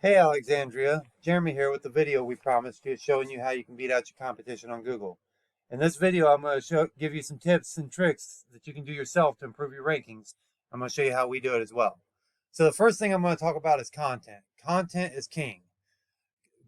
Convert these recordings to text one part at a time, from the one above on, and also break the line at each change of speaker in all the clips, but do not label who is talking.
Hey Alexandria, Jeremy here with the video we promised you, showing you how you can beat out your competition on Google. In this video, I'm going to give you some tips and tricks that you can do yourself to improve your rankings. I'm going to show you how we do it as well. So the first thing I'm going to talk about is content. Content is king.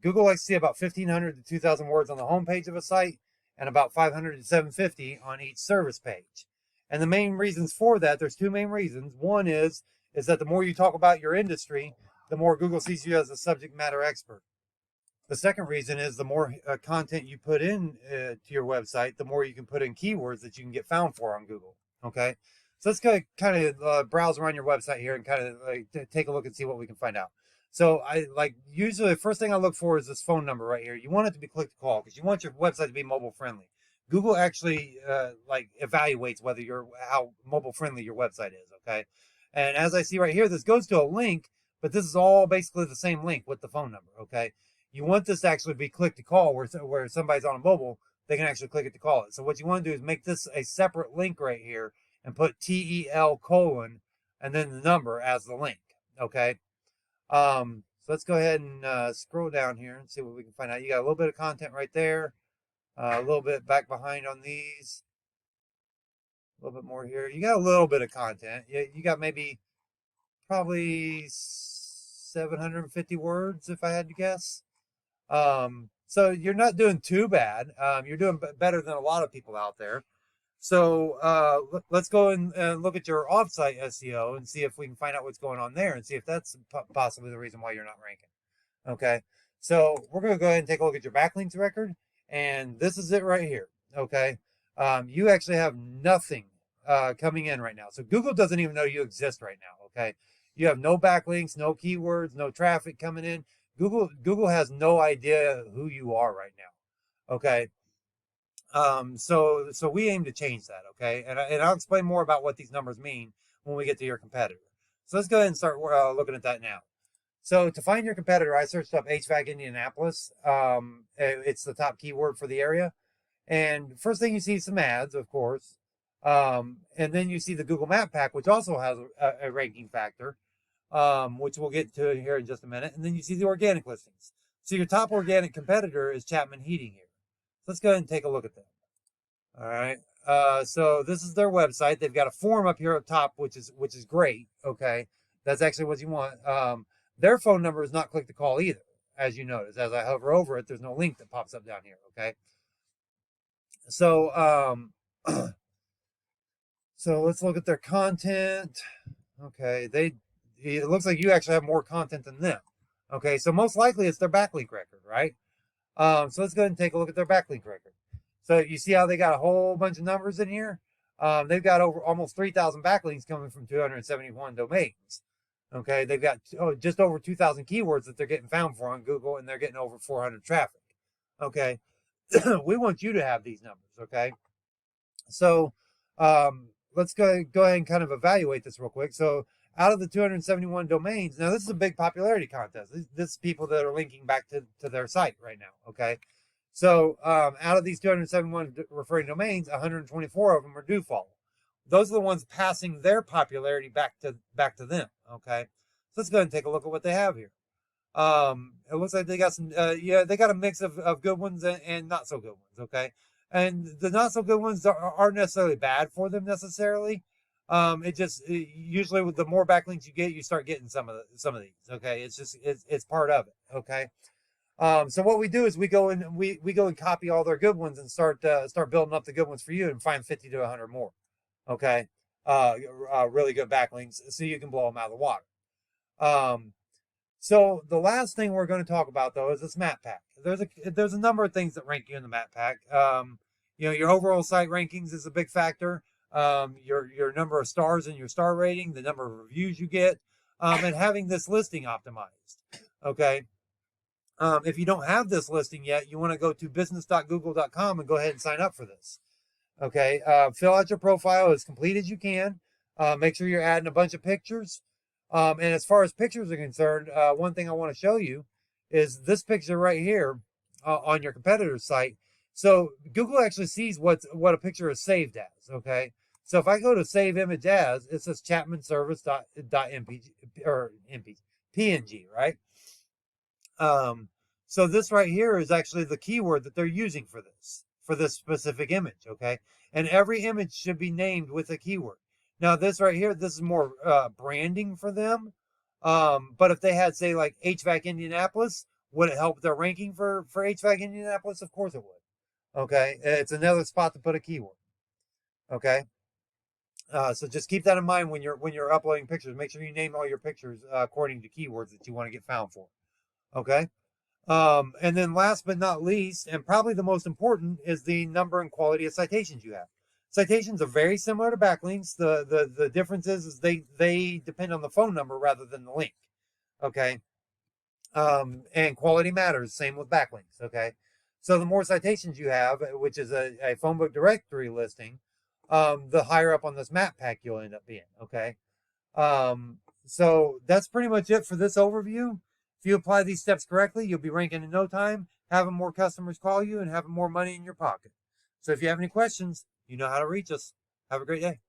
Google likes to see about 1,500 to 2,000 words on the homepage of a site and about 500 to 750 on each service page. And the main reasons for that, there's two main reasons. One is that the more you talk about your industry, the more Google sees you as a subject matter expert. The second reason is the more content you put in to your website, the more you can put in keywords that you can get found for on Google. Okay, so let's kind of browse around your website here and kind of take a look and see what we can find out. So I usually the first thing I look for is this phone number right here. You want it to be click to call because you want your website to be mobile friendly. Google actually evaluates whether how mobile friendly your website is. Okay, and as I see right here, this goes to a link, but this is all basically the same link with the phone number. Okay, you want this to actually be click to call where somebody's on a mobile, they can actually click it to call it. So what you want to do is make this a separate link right here and put TEL colon and then the number as the link. Okay. So let's go ahead and scroll down here and see what we can find out. You got a little bit of content right there, a little bit back behind on these, a little bit more here. You got a little bit of content. You got maybe probably 750 words if I had to guess. So you're not doing too bad. You're doing better than a lot of people out there. So let's go and look at your offsite SEO and see if we can find out what's going on there and see if that's possibly the reason why you're not ranking. Okay, so we're going to go ahead and take a look at your backlinks record, and this is it right here. Okay, you actually have nothing coming in right now. So Google doesn't even know you exist right now. Okay, you have no backlinks, no keywords, no traffic coming in. Google has no idea who you are right now. Okay. So we aim to change that. Okay. And I'll explain more about what these numbers mean when we get to your competitor. So let's go ahead and start looking at that now. So to find your competitor, I searched up HVAC Indianapolis. It's the top keyword for the area. And first thing you see some ads, of course. And then you see the Google Map Pack, which also has a ranking factor, which we'll get to here in just a minute. And then you see the organic listings. So your top organic competitor is Chapman Heating here. So let's go ahead and take a look at them. All right. So this is their website. They've got a form up here up top, which is great. Okay, that's actually what you want. Their phone number is not click to call either, as you notice. As I hover over it, there's no link that pops up down here. Okay. So so let's look at their content. Okay, it looks like you actually have more content than them. Okay, so most likely it's their backlink record, right? So let's go ahead and take a look at their backlink record. So you see how they got a whole bunch of numbers in here? They've got over almost 3,000 backlinks coming from 271 domains. Okay, they've got just over 2,000 keywords that they're getting found for on Google, and they're getting over 400 traffic. Okay, we want you to have these numbers. Okay, so let's go ahead and kind of evaluate this real quick. So out of the 271 domains, now this is a big popularity contest. This is people that are linking back to their site right now. Okay, so out of these 271 referring domains, 124 of them are do follow. Those are the ones passing their popularity back to them. Okay, so let's go ahead and take a look at what they have here. It looks like they got some, they got a mix of good ones and not so good ones. Okay, and the not so good ones aren't necessarily bad for them necessarily. Usually with the more backlinks you get, you start getting some of these. Okay, it's part of it. Okay. So what we do is we go and copy all their good ones and start building up the good ones for you and find 50 to 100 more. Okay. Really good backlinks so you can blow them out of the water. So the last thing we're going to talk about though is this map pack. There's a number of things that rank you in the map pack. Your overall site rankings is a big factor. Your number of stars in your star rating, the number of reviews you get, and having this listing optimized. Okay. If you don't have this listing yet, you want to go to business.google.com and go ahead and sign up for this. Okay. Fill out your profile as complete as you can. Make sure you're adding a bunch of pictures. And as far as pictures are concerned, one thing I want to show you is this picture right here on your competitor's site. So Google actually sees what a picture is saved as. Okay. So if I go to save image as, it says Chapman service.mpg or PNG, right? So this right here is actually the keyword that they're using for this specific image, okay? And every image should be named with a keyword. Now this right here, this is more branding for them. But if they had, say, like HVAC Indianapolis, would it help their ranking for HVAC Indianapolis? Of course it would. Okay, it's another spot to put a keyword. Okay, so just keep that in mind when you're uploading pictures. Make sure you name all your pictures according to keywords that you want to get found for. Okay. And then last but not least, and probably the most important, is the number and quality of citations you have. Citations are very similar to backlinks. The difference is they depend on the phone number rather than the link. Okay. And quality matters. Same with backlinks. Okay. So the more citations you have, which is a phone book directory listing, the higher up on this map pack you'll end up being. Okay. So that's pretty much it for this overview. If you apply these steps correctly, you'll be ranking in no time, having more customers call you, and having more money in your pocket. So if you have any questions, you know how to reach us. Have a great day.